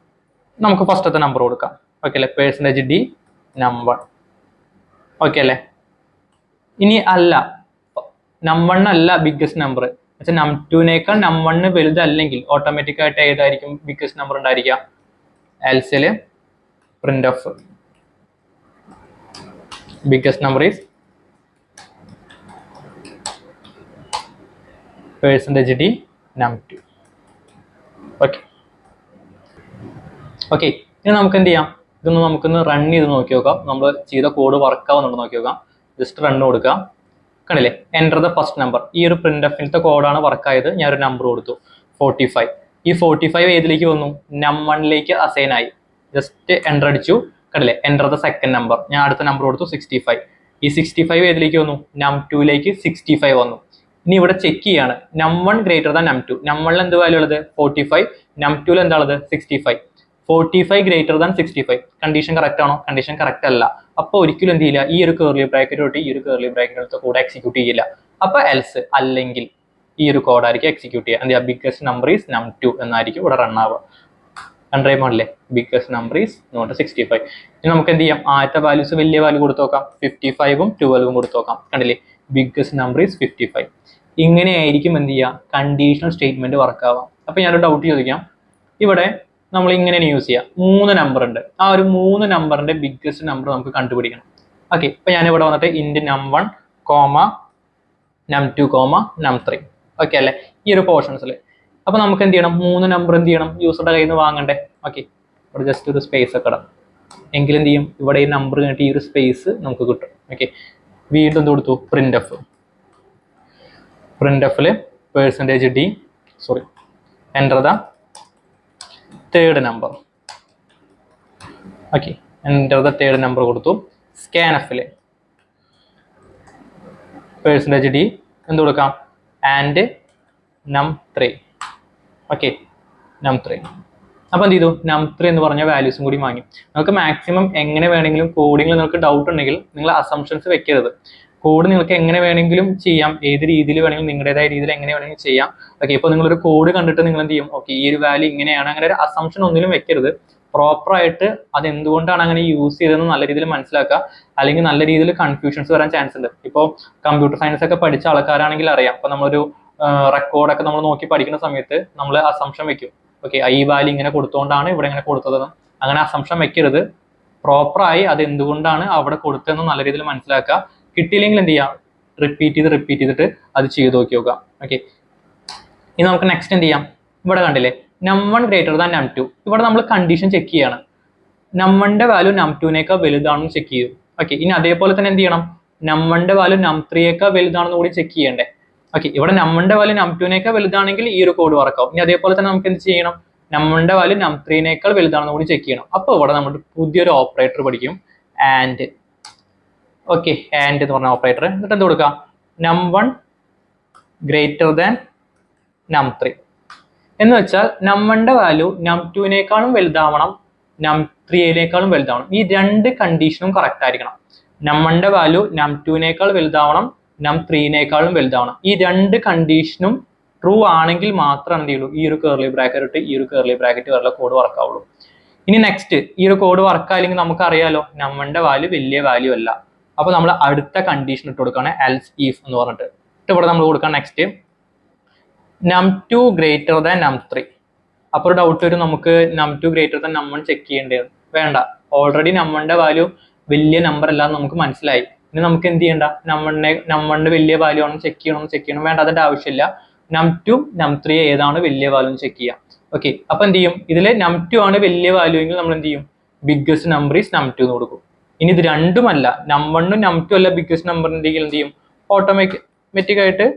നമുക്ക് ഫസ്റ്റത്തെ നമ്പർ കൊടുക്കാം. ഓക്കെ അല്ലെ, %d നം1. ഓക്കെ അല്ലേ? ഇനി അല്ല, നം1 അല്ല ബിഗ്ഗസ്റ്റ് നമ്പർ, പക്ഷെ നം2നേക്കാൾ നം1 വലുതല്ലെങ്കിൽ ഓട്ടോമാറ്റിക് ആയിട്ട് ഏതായിരിക്കും ബിഗ്ഗസ്റ്റ് നമ്പർ ഉണ്ടായിരിക്കുക? എൽസില് print of biggest number is %d num two. Okay okay, ഇനി നമുക്ക് എന്ത് ചെയ്യാം, ഇതൊന്ന് നമുക്കൊന്ന് റൺ ചെയ്ത് നോക്കി നോക്കാം. നമ്മൾ ചെയ്ത കോഡ് വർക്ക് ആവുന്നുണ്ട് നോക്കി നോക്കാം. ജസ്റ്റ് റൺ കൊടുക്കുക. കണ്ടില്ലേ, എൻ്റർ ദ ഫസ്റ്റ് നമ്പർ. ഈ ഒരു പ്രിന്റ് എഫിലത്തെ കോഡാണ് വർക്ക് ആയത്. ഞാൻ ഒരു നമ്പർ കൊടുത്തു 45. ഈ 45 ഏതിലേക്ക് വന്നു, നം1ലേക്ക് അസൈൻ ആയി. ജസ്റ്റ് എൻ്റർ അടിച്ചു. കണ്ടില്ലേ, എൻ്റർ ദ സെക്കൻഡ് നമ്പർ. ഞാൻ അടുത്ത നമ്പർ കൊടുത്തു 65. ഈ 65 ഏതിലേക്ക് വന്നു, നം2ലേക്ക് 65 വന്നു. ഇനി ഇവിടെ ചെക്ക് ചെയ്യാണ്, നം1 ഗ്രേറ്റർ ദാൻ നം2. നം1ൽ എന്ത് വാല്യൂ ഉള്ളത്, 45. നം2ൽ എന്താണുള്ളത്, 65. 45 ഗ്രേറ്റർ ദാൻ 65. കണ്ടീഷൻ കറക്റ്റ് ആണോ? കണ്ടീഷൻ കറക്റ്റ് അല്ല. അപ്പൊ ഒരിക്കലും എന്ത് ചെയ്യില്ല, ഈ ഒരു കേർലി ബ്രാക്കറ്റ് തൊട്ട് ഈ ഒരു കേർലി ബ്രാക്കറ്റ് കോഡ് എക്സിക്യൂട്ട് ചെയ്യില്ല. അപ്പൊ എൽസ് അല്ലെങ്കിൽ ഈ ഒരു കോഡ് ആയിരിക്കും എക്സിക്യൂട്ട് ചെയ്യുക. എന്താ, ബിഗ്ഗസ്റ്റ് നമ്പർ ഈസ് നം2 എന്നായിരിക്കും ഇവിടെ റൺ ആവുക. റൺ ചെയ്യുമ്പോഴല്ലേ ബിഗ്ഗസ്റ്റ് നമ്പർ ഈസ് നോട്ട് 65. ഇനി നമുക്ക് എന്ത് ചെയ്യാം, ആദ്യത്തെ വാല്യൂസ് വലിയ വാല്യൂ കൊടുത്തു നോക്കാം. 55ഉം 12ഉം കൊടുത്തു നോക്കാം. കണ്ടില്ലേ, ബിഗ്ഗസ്റ്റ് നമ്പർ ഈസ് 55. ഇങ്ങനെയായിരിക്കും എന്ത് ചെയ്യുക, കണ്ടീഷണൽ സ്റ്റേറ്റ്മെന്റ് വർക്ക് ആവാം. അപ്പൊ ഞാനൊരു ഡൗട്ട് ചോദിക്കാം, ഇവിടെ നമ്മൾ ഇങ്ങനെയാണ് യൂസ് ചെയ്യുക, 3 നമ്പർ ഉണ്ട്. ആ ഒരു 3 നമ്പറിന്റെ ബിഗ്ഗസ്റ്റ് നമ്പർ നമുക്ക് കണ്ടുപിടിക്കണം. ഓക്കെ, ഇപ്പൊ ഞാനിവിടെ വന്നിട്ട് ഇൻഡ് നം1 നം2 നം3. ഓക്കെ അല്ലേ, ഈ ഒരു പോർഷൻസിൽ. അപ്പൊ നമുക്ക് എന്ത് ചെയ്യണം, 3 നമ്പർ എന്ത് ചെയ്യണം, യൂസറുടെ കയ്യിൽ നിന്ന് വാങ്ങണ്ടേ. ഓക്കെ, ഇവിടെ ജസ്റ്റ് ഒരു സ്പേസ് ഒക്കെ ഇടാം. എങ്കിലും എന്ത് ചെയ്യും, ഇവിടെ ഈ നമ്പർ കഴിഞ്ഞിട്ട് ഈ ഒരു സ്പേസ് നമുക്ക് കിട്ടും. ഓക്കെ, വീണ്ടും എന്ത് കൊടുത്തു, പ്രിന്റ് എഫില് %d enter the third number. Okay, enter the third number കൊടുത്തു. സ്കാൻ എഫില് %d എന്ത് കൊടുക്കാം, ആൻഡ് നം3. ഓക്കെ, നം3. അപ്പോൾ എന്ത് ചെയ്തു, നം3 എന്ന് പറഞ്ഞ വാല്യൂസും കൂടി വാങ്ങി. നമുക്ക് മാക്സിമം എങ്ങനെ വേണമെങ്കിലും കോഡിങ്ങിൽ നിങ്ങൾക്ക് ഡൗട്ട് ഉണ്ടെങ്കിൽ നിങ്ങൾ അസംഷൻസ് വെക്കരുത്. കോഡ് നിങ്ങൾക്ക് എങ്ങനെ വേണമെങ്കിലും ചെയ്യാം, ഏത് രീതിയിൽ വേണമെങ്കിലും നിങ്ങളുടേതായ രീതിയിൽ എങ്ങനെ വേണമെങ്കിലും ചെയ്യാം. ഓക്കെ, ഇപ്പോൾ നിങ്ങളൊരു കോഡ് കണ്ടിട്ട് നിങ്ങൾ എന്ത് ചെയ്യും, ഓക്കെ ഈ ഒരു വാല്യൂ ഇങ്ങനെയാണ്, അങ്ങനെ ഒരു അസംഷൻ ഒന്നിലും വെക്കരുത്. പ്രോപ്പറായിട്ട് അത് എന്തുകൊണ്ടാണ് അങ്ങനെ യൂസ് ചെയ്തതെന്ന് നല്ല രീതിയിൽ മനസ്സിലാക്കുക. അല്ലെങ്കിൽ നല്ല രീതിയിൽ കൺഫ്യൂഷൻസ് വരാൻ ചാൻസ് ഉണ്ട്. ഇപ്പോൾ കമ്പ്യൂട്ടർ സയൻസ് ഒക്കെ പഠിച്ച ആൾക്കാരാണെങ്കിൽ അറിയാം, ഇപ്പോൾ നമ്മളൊരു റെക്കോർഡൊക്കെ നമ്മൾ നോക്കി പഠിക്കുന്ന സമയത്ത് നമ്മൾ അസംഷൻ വെക്കും. ഓക്കെ, ഈ വാല്യൂ ഇങ്ങനെ കൊടുത്തുകൊണ്ടാണ് ഇവിടെ ഇങ്ങനെ കൊടുത്തതെന്ന്. അങ്ങനെ അസംഷൻ വെക്കരുത്. പ്രോപ്പറായി അത് എന്തുകൊണ്ടാണ് അവിടെ കൊടുത്തതെന്ന് നല്ല രീതിയിൽ മനസ്സിലാക്കുക. കിട്ടിയില്ലെങ്കിൽ എന്ത് ചെയ്യാം, റിപ്പീറ്റ് ചെയ്തിട്ട് അത് ചെയ്ത് നോക്കാം. ഓക്കെ, ഇനി നമുക്ക് നെക്സ്റ്റ് എന്ത് ചെയ്യാം, ഇവിടെ കണ്ടില്ലേ നം1 ഗ്രേറ്റർ ദാൻ നം2. ഇവിടെ നമ്മൾ കണ്ടീഷൻ ചെക്ക് ചെയ്യാണ്, നം1ന്റെ വാല്യൂ നം2നേക്കാൾ വലുതാണെന്ന് ചെക്ക് ചെയ്യും. ഓക്കെ, ഇനി അതേപോലെ തന്നെ എന്ത് ചെയ്യണം, നം1ന്റെ വാല്യൂ നം3യേക്കാൾ വലുതാണെന്ന് കൂടി ചെക്ക് ചെയ്യണ്ടേ. ഓക്കെ, ഇവിടെ നം1ന്റെ വാല്യൂ നം2നേക്കാൾ വലുതാണെങ്കിൽ ഈ ഒരു കോഡ് വർക്കാവും. ഇനി അതേപോലെ തന്നെ നമുക്ക് എന്ത് ചെയ്യണം, നം1ന്റെ വാല്യൂ നം3നേക്കാൾ വലുതാണെന്ന് കൂടി ചെക്ക് ചെയ്യണം. അപ്പോൾ ഇവിടെ നമ്മൾ പുതിയൊരു ഓപ്പറേറ്റർ പഠിക്കും, ആൻഡ്. ഓക്കെ, ആൻഡ് എന്ന് പറഞ്ഞ ഓപ്പറേറ്റർ. എന്നിട്ട് എന്ത് കൊടുക്കാം, നം1 ഗ്രേറ്റർ ദാൻ നം3 എന്ന് വെച്ചാൽ നം1ന്റെ വാല്യൂ നം2നേക്കാളും വലുതാവണം, നം3യേക്കാളും വലുതാവണം. ഈ രണ്ട് കണ്ടീഷനും കറക്റ്റ് ആയിരിക്കണം. നം1ന്റെ വാല്യൂ നം2നേക്കാൾ വലുതാവണം, num3നേക്കാളും വലുതാവണം. ഈ രണ്ട് കണ്ടീഷനും ട്രൂ ആണെങ്കിൽ മാത്രമാണ് എന്ത് ചെയ്യുള്ളൂ ഈ ഒരു കേർലി ബ്രാക്കറ്റ് ഇട്ട് ഈ ഒരു കേർലി ബ്രാക്കറ്റ് വരെ കോഡ് വർക്ക് ആവുള്ളൂ. ഇനി നെക്സ്റ്റ് ഈ ഒരു കോഡ് വർക്ക് ആയില്ലെങ്കിൽ നമുക്കറിയാലോ നമ്മളുടെ വാല്യൂ വലിയ വാല്യൂ അല്ല. അപ്പൊ നമ്മൾ അടുത്ത കണ്ടീഷൻ ഇട്ട് കൊടുക്കുകയാണ് എൽസ് ഈഫ് എന്ന് പറഞ്ഞിട്ട്. ഇവിടെ നമ്മൾ കൊടുക്കാം next num2 greater than num3. അപ്പോൾ ഒരു ഡൗട്ട് വരും, നമുക്ക് num2 greater than num1 check ചെയ്യേണ്ടത്. വേണ്ട, ഓൾറെഡി നമ്മളുടെ വാല്യൂ വലിയ നമ്പർ അല്ലാന്ന് നമുക്ക് മനസ്സിലായി. ഇനി നമുക്ക് എന്ത് ചെയ്യണ്ട, num1 വലിയ വാല്യൂ ആണെന്ന് ചെക്ക് ചെയ്യണം വേണ്ട, അതിന്റെ ആവശ്യമില്ല. num2 num3 ഏതാണ് വലിയ വാല്യൂ എന്ന് ചെക്ക് ചെയ്യാം. ഓക്കെ, അപ്പൊ എന്ത് ചെയ്യും, ഇതിൽ num2 ആണ് വലിയ വാല്യൂ എങ്കിൽ നമ്മൾ എന്ത് ചെയ്യും, ബിഗ്ഗസ്റ്റ് നമ്പർ ഈസ് num2 എന്ന് കൊടുക്കും. ഇനി ഇത് രണ്ടുമല്ല, num1 num2 അല്ല ബിഗ്ഗസ്റ്റ് നമ്പർ ഉണ്ടെങ്കിൽ എന്ത് ചെയ്യും, ഓട്ടോമാറ്റിക് ആയിട്ട്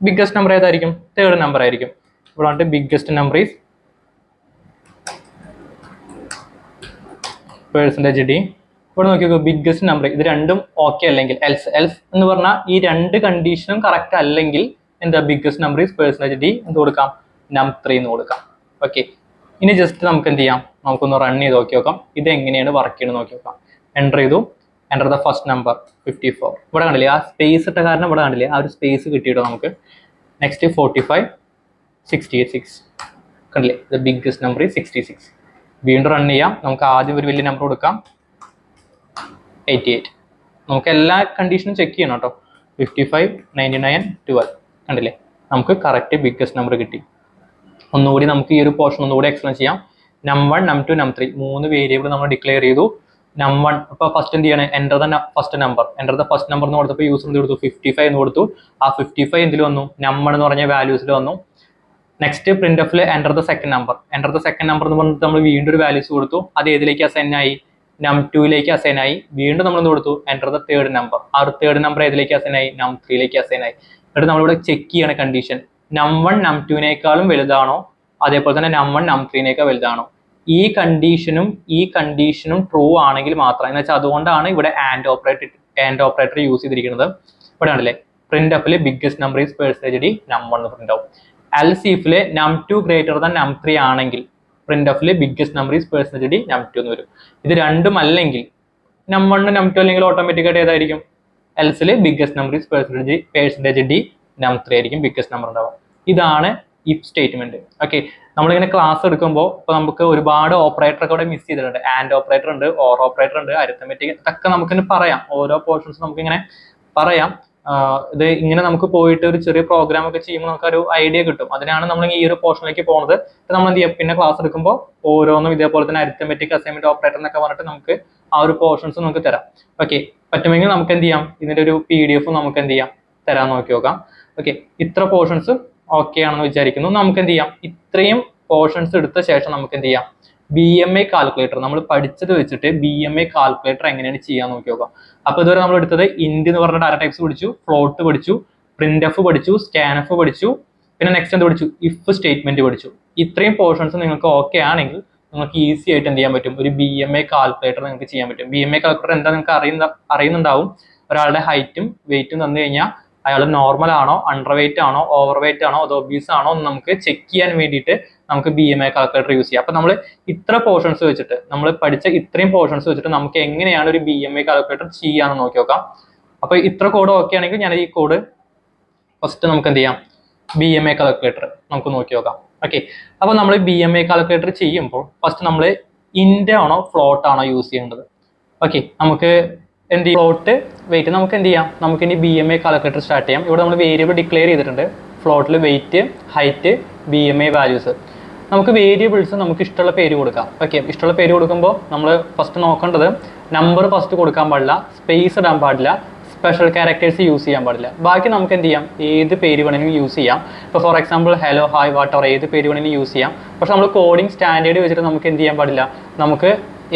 ബിഗ്ഗസ്റ്റ് നമ്പർ ഏതായിരിക്കും, തേർഡ് നമ്പർ ആയിരിക്കും. ഇവിടെ വന്നിട്ട് biggest number is percentage D. ഇവിടെ നോക്കിയോ ബിഗ്ഗസ്റ്റ് നമ്പർ, ഇത് രണ്ടും ഓക്കെ അല്ലെങ്കിൽ എൽസ് എന്ന് പറഞ്ഞാൽ ഈ രണ്ട് കണ്ടീഷനും കറക്റ്റ് അല്ലെങ്കിൽ എന്താ biggest number is percentage D എന്ത് കൊടുക്കാം, num3 എന്ന് കൊടുക്കാം. ഓക്കെ, ഇനി ജസ്റ്റ് നമുക്ക് എന്ത് ചെയ്യാം, നമുക്കൊന്ന് റൺ ചെയ്ത് നോക്കാം ഇത് എങ്ങനെയാണ് വർക്ക് ചെയ്യുന്നത് നോക്കി നോക്കാം. എൻ്റർ ചെയ്തു, എൻ്റർ ദ ഫസ്റ്റ് നമ്പർ 54. ഇവിടെ കണ്ടില്ലേ ആ സ്പേസ് ഇട്ട കാരണം ഇവിടെ കണ്ടില്ലേ ആ ഒരു സ്പേസ് കിട്ടിയിട്ടോ നമുക്ക്. നെക്സ്റ്റ് 45 66 കണ്ടില്ലേ, ദ ബിഗ്ഗസ്റ്റ് നമ്പർ ഈസ് 66. വീണ്ടും റൺ ചെയ്യാം, നമുക്ക് ആദ്യം ഒരു വലിയ നമ്പർ കൊടുക്കാം 88. നമുക്ക് എല്ലാ കണ്ടീഷനും ചെക്ക് ചെയ്യണം കേട്ടോ. 55 99 12 കണ്ടില്ലേ, നമുക്ക് കറക്റ്റ് ബിഗ്ഗസ്റ്റ് നമ്പർ കിട്ടി. ഒന്നുകൂടി നമുക്ക് ഈ ഒരു പോർഷൻ ഒന്നുകൂടി എക്സ്പ്ലെയിൻ ചെയ്യാം. num1 num2 num3 മൂന്ന് വേരിയബിൾ നമ്മൾ ഡിക്ലെയർ ചെയ്തു. num1 ഇപ്പോൾ ഫസ്റ്റ് എന്ത് ചെയ്യണം, എൻ്റർ ദ ഫസ്റ്റ് നമ്പർ എന്ന് കൊടുത്തപ്പോൾ യൂസർ എന്ത് കൊടുത്തു 55 എന്ന് കൊടുത്തു. ആ 55 എന്തിൽ വന്നു, num1 എന്ന് പറഞ്ഞ വാല്യൂസിൽ വന്നു. നെക്സ്റ്റ് പ്രിന്റ്എഫിൽ എൻ്റർ ദ സെക്കൻഡ് നമ്പർ എന്ന് പറഞ്ഞിട്ട് നമ്മൾ വീണ്ടും ഒരു വാല്യൂസ് കൊടുത്തു. അത് ഏതിലേക്ക് അസൈൻ ആയി, num2ലേക്ക് അസൈൻ ആയി. വീണ്ടും നമ്മൾ എന്ത് കൊടുത്തു, എൻ്റർ ദ തേർഡ് നമ്പർ. ആ ഒരു തേർഡ് നമ്പർ ഏതിലേക്ക് അസൈൻ ആയി, num3ലേക്ക് അസൈൻ ആയി. എന്നിട്ട് നമ്മളിവിടെ ചെക്ക് ചെയ്യണ കണ്ടീഷൻ num1 num2നേക്കാളും വലുതാണോ, അതേപോലെ തന്നെ num1 num3നേക്കാൾ വലുതാണോ. ഈ കണ്ടീഷനും ട്രൂ ആണെങ്കിൽ മാത്രം, എന്ന് വെച്ചാൽ അതുകൊണ്ടാണ് ഇവിടെ ആൻഡ് ഓപ്പറേറ്റർ യൂസ് ചെയ്തിരിക്കുന്നത്. ഇവിടെ ആണല്ലേ പ്രിന്റ്എഫിൽ biggest number is percentage D num1 എന്ന് പ്രിന്റ് ആവും. Else ഈഫിൽ num2 greater than num3 ആണെങ്കിൽ പ്രിന്റ്എഫിൽ biggest number is percentage D num2 എന്ന് വരും. ഇത് രണ്ടും അല്ലെങ്കിൽ num1 num2 അല്ലെങ്കിൽ ഓട്ടോമാറ്റിക് ആയിട്ട് ഏതായിരിക്കും, എൽസിൽ biggest number is percentage D num3 ആയിരിക്കും ബിഗ്ഗസ്റ്റ് നമ്പർ ഉണ്ടാവുക. ഇതാണ് ഇഫ് സ്റ്റേറ്റ്മെന്റ്. ഓക്കെ, നമ്മളിങ്ങനെ ക്ലാസ് എടുക്കുമ്പോൾ ഇപ്പോൾ നമുക്ക് ഒരുപാട് ഓപ്പറേറ്റർ ഒക്കെ ഇവിടെ മിസ് ചെയ്തിട്ടുണ്ട്. ആൻഡ് ഓപ്പറേറ്റർ ഉണ്ട്, ഓർ ഓപ്പറേറ്റർ ഉണ്ട്, അരിത്തമെറ്റിക്, ഇതൊക്കെ നമുക്കിങ്ങനെ പറയാം. ഓരോ പോർഷൻസ് നമുക്കിങ്ങനെ പറയാം. ഇത് ഇങ്ങനെ നമുക്ക് പോയിട്ട് ഒരു ചെറിയ പ്രോഗ്രാം ഒക്കെ ചെയ്യുമ്പോൾ നമുക്കൊരു ഐഡിയ കിട്ടും. അതിനാണ് നമ്മൾ ഈ ഒരു പോർഷനിലേക്ക് പോകുന്നത്. നമ്മൾ എന്ത് ചെയ്യാം, പിന്നെ ക്ലാസ് എടുക്കുമ്പോൾ ഓരോന്നും ഇതേപോലെ തന്നെ അരിത്തമെറ്റിക് അസൈൻമെന്റ് ഓപ്പറേറ്റർ എന്നൊക്കെ പറഞ്ഞിട്ട് നമുക്ക് ആ ഒരു പോർഷൻസ് നമുക്ക് തരാം. ഓക്കെ, പറ്റുമെങ്കിൽ നമുക്ക് എന്ത് ചെയ്യാം, ഇതിന്റെ ഒരു PDF നമുക്ക് എന്ത് ചെയ്യാം തരാൻ നോക്കി നോക്കാം. ഓക്കെ, ഇത്ര പോർഷൻസ് ഓക്കെ ആണെന്ന് വിചാരിക്കുന്നു. നമുക്ക് എന്ത് ചെയ്യാം, ഇത്രയും പോർഷൻസ് എടുത്ത ശേഷം നമുക്ക് എന്ത് ചെയ്യാം, BMA കാൽക്കുലേറ്റർ നമ്മൾ പഠിച്ചത് വെച്ചിട്ട് BMA കാൽക്കുലേറ്റർ എങ്ങനെയാണ് ചെയ്യാൻ നോക്കി നോക്കാം. അപ്പോൾ ഇതുവരെ നമ്മൾ എടുത്തത് ഇന്റ് എന്ന് പറഞ്ഞ ഡാറ്റ ടൈപ്സ് പഠിച്ചു, ഫ്ലോട്ട് പഠിച്ചു, പ്രിന്റ്എഫ് പഠിച്ചു, സ്കാൻഎഫ് പഠിച്ചു, പിന്നെ നെക്സ്റ്റ് എന്ത് പഠിച്ചു, ഇഫ് സ്റ്റേറ്റ്മെന്റ് പഠിച്ചു. ഇത്രയും പോർഷൻസ് നിങ്ങൾക്ക് ഓക്കെ ആണെങ്കിൽ നിങ്ങൾക്ക് ഈസി ആയിട്ട് എന്ത് ചെയ്യാൻ പറ്റും, ഒരു BMA കാൽക്കുലേറ്റർ നിങ്ങൾക്ക് ചെയ്യാൻ പറ്റും. BMA കാൽക്കുലേറ്റർ എന്താ നിങ്ങൾക്ക് അറിയുന്നുണ്ടാവും. ഒരാളുടെ ഹൈറ്റും വെയിറ്റും തന്നു കഴിഞ്ഞാൽ അയാൾ നോർമൽ ആണോ, അണ്ടർ വെയിറ്റ് ആണോ, ഓവർ വെയിറ്റ് ആണോ, അതോ ഒബീസ് ആണോ എന്ന് നമുക്ക് ചെക്ക് ചെയ്യാൻ വേണ്ടിയിട്ട് നമുക്ക് BMA കാൽക്കുലേറ്റർ യൂസ് ചെയ്യാം. അപ്പൊ നമ്മൾ ഇത്ര പോർഷൻസ് വെച്ചിട്ട്, നമ്മൾ പഠിച്ച ഇത്രയും പോർഷൻസ് വെച്ചിട്ട് നമുക്ക് എങ്ങനെയാണ് ഒരു BMA കാൽക്കുലേറ്റർ ചെയ്യാന്ന് നോക്കി നോക്കാം. അപ്പൊ ഇത്ര കോഡ് ഓക്കെ ആണെങ്കിൽ ഞാൻ ഈ കോഡ് ഫസ്റ്റ് നമുക്ക് എന്ത് ചെയ്യാം, BMA കാൽക്കുലേറ്റർ നമുക്ക് നോക്കി നോക്കാം. ഓക്കെ, അപ്പൊ നമ്മൾ BMA കാൽക്കുലേറ്റർ ചെയ്യുമ്പോൾ ഫസ്റ്റ് നമ്മൾ ഇന്റ് ആണോ ഫ്ലോട്ട് ആണോ യൂസ് ചെയ്യേണ്ടത്. ഓക്കെ, നമുക്ക് എന്ത് ചെയ്യും, ഫ്ലോട്ട് വെയിറ്റ് നമുക്ക് എന്ത് ചെയ്യാം, നമുക്ക് ഇനി BMA കാൽക്കുലേറ്റർ സ്റ്റാർട്ട് ചെയ്യാം. ഇവിടെ നമ്മൾ വേരിയബിൾ ഡിക്ലെയർ ചെയ്തിട്ടുണ്ട്. ഫ്ലോട്ടിൽ വെയിറ്റ്, ഹൈറ്റ്, BMA വാല്യൂസ്. നമുക്ക് വേരിയബിൾസ് നമുക്ക് ഇഷ്ടമുള്ള പേര് കൊടുക്കാം. ഓക്കെ, ഇഷ്ടമുള്ള പേര് കൊടുക്കുമ്പോൾ നമ്മൾ ഫസ്റ്റ് നോക്കേണ്ടത് നമ്പർ ഫസ്റ്റ് കൊടുക്കാൻ പാടില്ല, സ്പേസ് ഇടാൻ പാടില്ല, സ്പെഷ്യൽ ക്യാരക്ടേഴ്സ് യൂസ് ചെയ്യാൻ പാടില്ല. ബാക്കി നമുക്ക് എന്ത് ചെയ്യാം, ഏത് പേര് വേണമെങ്കിലും യൂസ് ചെയ്യാം. ഇപ്പോൾ for example hello, hi, what ഏത് പേര് വേണമെങ്കിലും യൂസ് ചെയ്യാം. പക്ഷെ നമ്മൾ കോഡിംഗ് സ്റ്റാൻഡേർഡ് വെച്ചിട്ട് നമുക്ക് എന്ത് ചെയ്യാൻ പാടില്ല, നമുക്ക്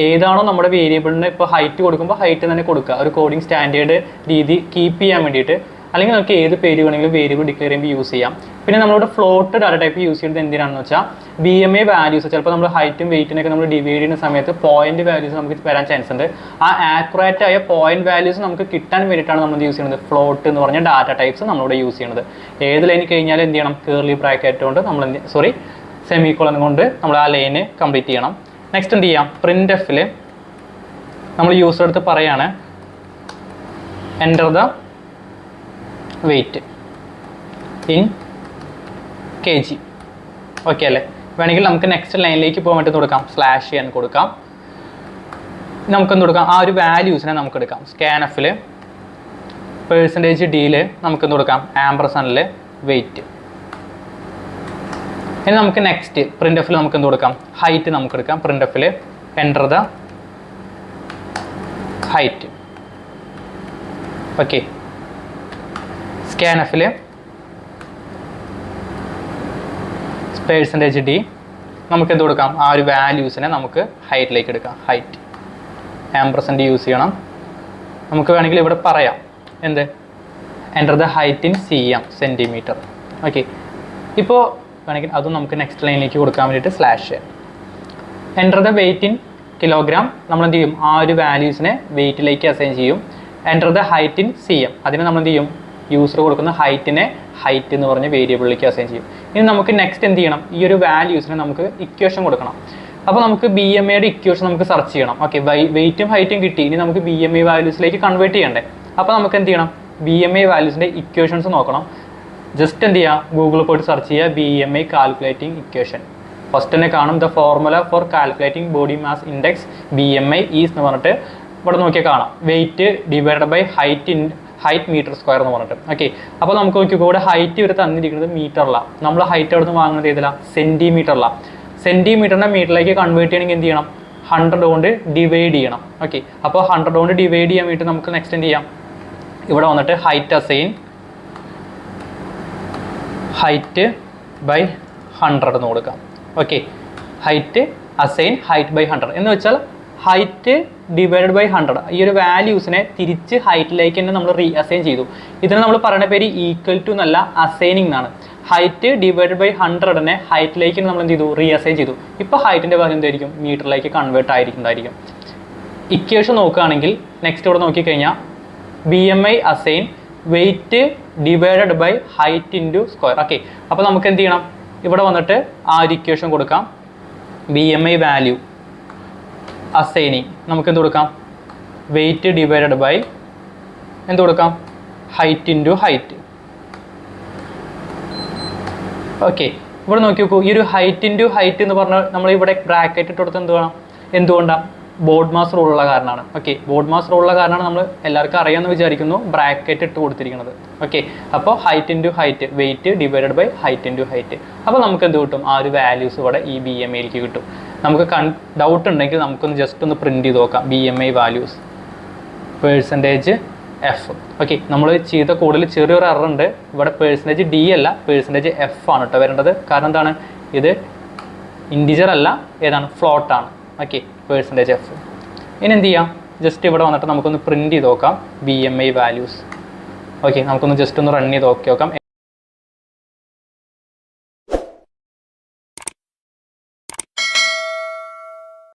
ഏതാണോ നമ്മുടെ വേരിയബിളിന് ഇപ്പോൾ ഹൈറ്റ് കൊടുക്കുമ്പോൾ ഹൈറ്റ് തന്നെ കൊടുക്കുക, ഒരു കോഡിംഗ് സ്റ്റാൻഡേർഡ് രീതി കീപ്പ് ചെയ്യാൻ വേണ്ടിയിട്ട്. അല്ലെങ്കിൽ നമുക്ക് ഏത് പേര് വേണമെങ്കിലും വേരിയബിൾ ഡിക്ലെയർ ചെയ്യുമ്പോൾ യൂസ് ചെയ്യാം. പിന്നെ നമ്മളിവിടെ ഫ്ലോട്ട് ഡാറ്റ ടൈപ്പ് യൂസ് ചെയ്യുന്നത് എന്തിനാണെന്ന് വെച്ചാൽ BMA വാല്യൂസ് ചിലപ്പോൾ നമ്മൾ ഹൈറ്റും വെയിറ്റിനൊക്കെ നമ്മൾ ഡിവൈഡ് ചെയ്യുന്ന സമയത്ത് പോയിന്റ് വാല്യൂസ് നമുക്ക് വരാൻ ചാൻസ് ഉണ്ട്. ആ ആക്യുറേറ്റ് ആയ പോയിന്റ് വാല്യൂസ് നമുക്ക് കിട്ടാൻ വേണ്ടിയിട്ടാണ് നമ്മൾ യൂസ് ചെയ്യുന്നത് ഫ്ലോട്ട് എന്ന് പറഞ്ഞ ഡാറ്റ ടൈപ്സ് നമ്മളിവിടെ യൂസ് ചെയ്യുന്നത്. ഏത് ലൈനിൽ കഴിഞ്ഞാൽ എന്ത് ചെയ്യണം, കേർലി ബ്രാക്കറ്റ് കൊണ്ട് നമ്മൾ സെമിക്കോളൻ കൊണ്ട് നമ്മൾ ആ ലൈന് കംപ്ലീറ്റ് ചെയ്യണം. നെക്സ്റ്റ് എന്ത് ചെയ്യാം, പ്രിന്റ്എഫിൽ നമ്മൾ യൂസർ അടുത്ത് പറയാണ് enter the weight in K G. Okay അല്ലേ? വേണമെങ്കിൽ നമുക്ക് നെക്സ്റ്റ് ലൈനിലേക്ക് പോകാൻ വേണ്ടി കൊടുക്കാം, സ്ലാഷ് ചെയ്യാൻ കൊടുക്കാം. നമുക്കെന്ത് കൊടുക്കാം, ആ ഒരു വാല്യൂസിനെ നമുക്ക് എടുക്കാം. സ്കാനഫിൽ പെർസെൻറ്റേജ് ഡിയിൽ നമുക്കെന്ത് കൊടുക്കാം, ആംബർസണിൽ വെയിറ്റ്. ഇനി നമുക്ക് നെക്സ്റ്റ് പ്രിൻ്റ് എഫിൽ നമുക്ക് എന്ത് കൊടുക്കാം, ഹൈറ്റ് നമുക്ക് എടുക്കാം. പ്രിൻ്റ് എഫിൽ എൻ്റർ ദ ഹൈറ്റ്. ഓക്കെ, സ്കാനഫിൽ പെർസെൻറ്റേജ് ഡി നമുക്ക് എന്ത് കൊടുക്കാം, ആ ഒരു വാല്യൂസിനെ നമുക്ക് ഹൈറ്റിലേക്ക് എടുക്കാം. ഹൈറ്റ് ആംപർസെൻ്റ് യൂസ് ചെയ്യണം. നമുക്ക് വേണമെങ്കിൽ ഇവിടെ പറയാം എന്ത്, enter the height in cm centimetre. Okay, ഇപ്പോൾ വേണമെങ്കിൽ അതും നമുക്ക് നെക്സ്റ്റ് ലൈനിലേക്ക് കൊടുക്കാൻ വേണ്ടിയിട്ട് സ്ലാഷ് ചെയ്യാം. Enter the weight in kilogram നമ്മൾ എന്ത് ചെയ്യും, ആ ഒരു വാല്യൂസിനെ വെയിറ്റിലേക്ക് അസൈൻ ചെയ്യും. Enter the height in cm അതിന് നമ്മൾ എന്ത് ചെയ്യും, യൂസർ കൊടുക്കുന്ന ഹൈറ്റിനെ ഹൈറ്റ് എന്ന് പറഞ്ഞ വേരിയബിളിലേക്ക് അസൈൻ ചെയ്യും. ഇനി നമുക്ക് നെക്സ്റ്റ് എന്ത് ചെയ്യണം, ഈ ഒരു വാല്യൂസിനെ നമുക്ക് ഇക്വേഷൻ കൊടുക്കണം. അപ്പോൾ നമുക്ക് BMAയുടെ ഇക്വേഷൻ നമുക്ക് സെർച്ച് ചെയ്യണം. ഓക്കെ, വെയിറ്റും ഹൈറ്റും കിട്ടി, ഇനി നമുക്ക് BMA വാല്യൂസിലേക്ക് കൺവേർട്ട് ചെയ്യണ്ടേ. അപ്പോൾ നമുക്ക് എന്ത് ചെയ്യണം, BMA വാല്യൂസിൻ്റെ ഇക്വേഷൻസ് നോക്കണം. ജസ്റ്റ് എന്ത് ചെയ്യുക, ഗൂഗിളിൽ പോയിട്ട് സെർച്ച് ചെയ്യുക BMA കാൽക്കുലേറ്റിംഗ് ഇക്വേഷൻ. ഫസ്റ്റ് തന്നെ കാണും the formula for calculating body mass index BMI is എന്ന് പറഞ്ഞിട്ട് ഇവിടെ നോക്കിയാൽ കാണാം, weight divided by height metre square എന്ന് പറഞ്ഞിട്ട്. ഓക്കെ, അപ്പോൾ നമുക്ക് നോക്കിയാൽ ഇവിടെ ഹൈറ്റ് ഇവർ തന്നിരിക്കുന്നത് മീറ്ററിലാണ്. നമ്മൾ ഹൈറ്റ് അവിടെ നിന്ന് വാങ്ങുന്നത് ഏതില്ല, സെൻറ്റിമീറ്ററിലാണ്. സെൻറ്റിമീറ്ററിനെ മീറ്ററിലേക്ക് കൺവേർട്ട് ചെയ്യണമെങ്കിൽ എന്ത് ചെയ്യണം, 100 കൊണ്ട് ഡിവൈഡ് ചെയ്യണം. ഓക്കെ, അപ്പോൾ 100 കൊണ്ട് ഡിവൈഡ് ചെയ്യാൻ വേണ്ടി നമുക്ക് നെക്സ്റ്റ് എന്ത് ചെയ്യാം, ഇവിടെ വന്നിട്ട് ഹൈറ്റ് അസൈൻ ഹൈറ്റ് ബൈ 100 എന്ന് കൊടുക്കാം. Okay, height assign height by 100 എന്ന് വെച്ചാൽ ഹൈറ്റ് ഡിവൈഡഡ് ബൈ 100 ഈ ഒരു വാല്യൂസിനെ തിരിച്ച് ഹൈറ്റിലേക്ക് തന്നെ നമ്മൾ റീ അസൈൻ ചെയ്തു. ഇതിന് നമ്മൾ പറയുന്ന പേര് ഈക്വൽ ടു എന്നല്ല, അസൈനിങ് എന്നാണ്. ഹൈറ്റ് ഡിവൈഡഡ് ബൈ 100നെ ഹൈറ്റിലേക്ക് നമ്മൾ എന്ത് ചെയ്തു, റീ അസൈൻ ചെയ്തു. ഇപ്പോൾ ഹൈറ്റിൻ്റെ വാല്യൂ എന്തായിരിക്കും, മീറ്ററിലേക്ക് കൺവേർട്ട് ആയിരിക്കും. ഇക്വേഷൻ നോക്കുകയാണെങ്കിൽ നെക്സ്റ്റ് ഇവിടെ നോക്കിക്കഴിഞ്ഞാൽ BMI assign weight divided by height into square. Okay, അപ്പോൾ നമുക്ക് എന്ത് ചെയ്യണം, ഇവിടെ വന്നിട്ട് ആ ഒരു ഇക്വേഷൻ കൊടുക്കാം. BMI വാല്യൂ അസൈനിങ് നമുക്ക് എന്ത് കൊടുക്കാം, വെയിറ്റ് ഡിവൈഡഡ് ബൈ എന്ത് കൊടുക്കാം, ഹൈറ്റ് ഇൻറ്റു ഹൈറ്റ്. ഓക്കെ, ഇവിടെ നോക്കി നോക്കൂ, ഈ ഒരു ഹൈറ്റ് ഇൻറ്റു ഹൈറ്റ് എന്ന് പറഞ്ഞാൽ നമ്മൾ ഇവിടെ ബ്രാക്കറ്റ് ഇട്ട് കൊടുത്ത് എന്തുകൊണ്ടാണ്, ബോർഡ് മാസ് റൂളുള്ള കാരണമാണ്. ഓക്കെ, ബോർഡ് മാസ് റൂളുള്ള കാരണമാണ് നമ്മൾ എല്ലാവർക്കും അറിയാമെന്ന് വിചാരിക്കുന്നു ബ്രാക്കറ്റ് ഇട്ട് കൊടുത്തിരിക്കുന്നത്. ഓക്കെ, അപ്പോൾ height into height weight divided by height into height. അപ്പോൾ നമുക്ക് എന്ത് കിട്ടും, ആ ഒരു വാല്യൂസ് ഇവിടെ ഈ BMAയിലേക്ക് കിട്ടും. നമുക്ക് ഡൗട്ട് ഉണ്ടെങ്കിൽ നമുക്കൊന്ന് ജസ്റ്റ് ഒന്ന് പ്രിൻറ്റ് ചെയ്ത് നോക്കാം. BMI values percentage F. Okay, നമ്മൾ ചെയ്ത കോഡിൽ ചെറിയൊരു എറർ ഉണ്ട്. ഇവിടെ പെർസെൻറ്റേജ് D അല്ല, പെർസെൻറ്റേജ് എഫ് ആണ് കേട്ടോ വരേണ്ടത്. കാരണം എന്താണ്, ഇത് ഇൻറ്റിജർ അല്ല, ഏതാണ്, ഫ്ലോട്ടാണ്. Okay, percentage F. ഇനി എന്ത് ചെയ്യാം, ജസ്റ്റ് ഇവിടെ വന്നിട്ട് നമുക്കൊന്ന് പ്രിൻറ്റ് ചെയ്ത് നോക്കാം BMI വാല്യൂസ്. ഓക്കെ, നമുക്കൊന്ന് ജസ്റ്റ് ഒന്ന് റൺ ചെയ്ത് നോക്കാം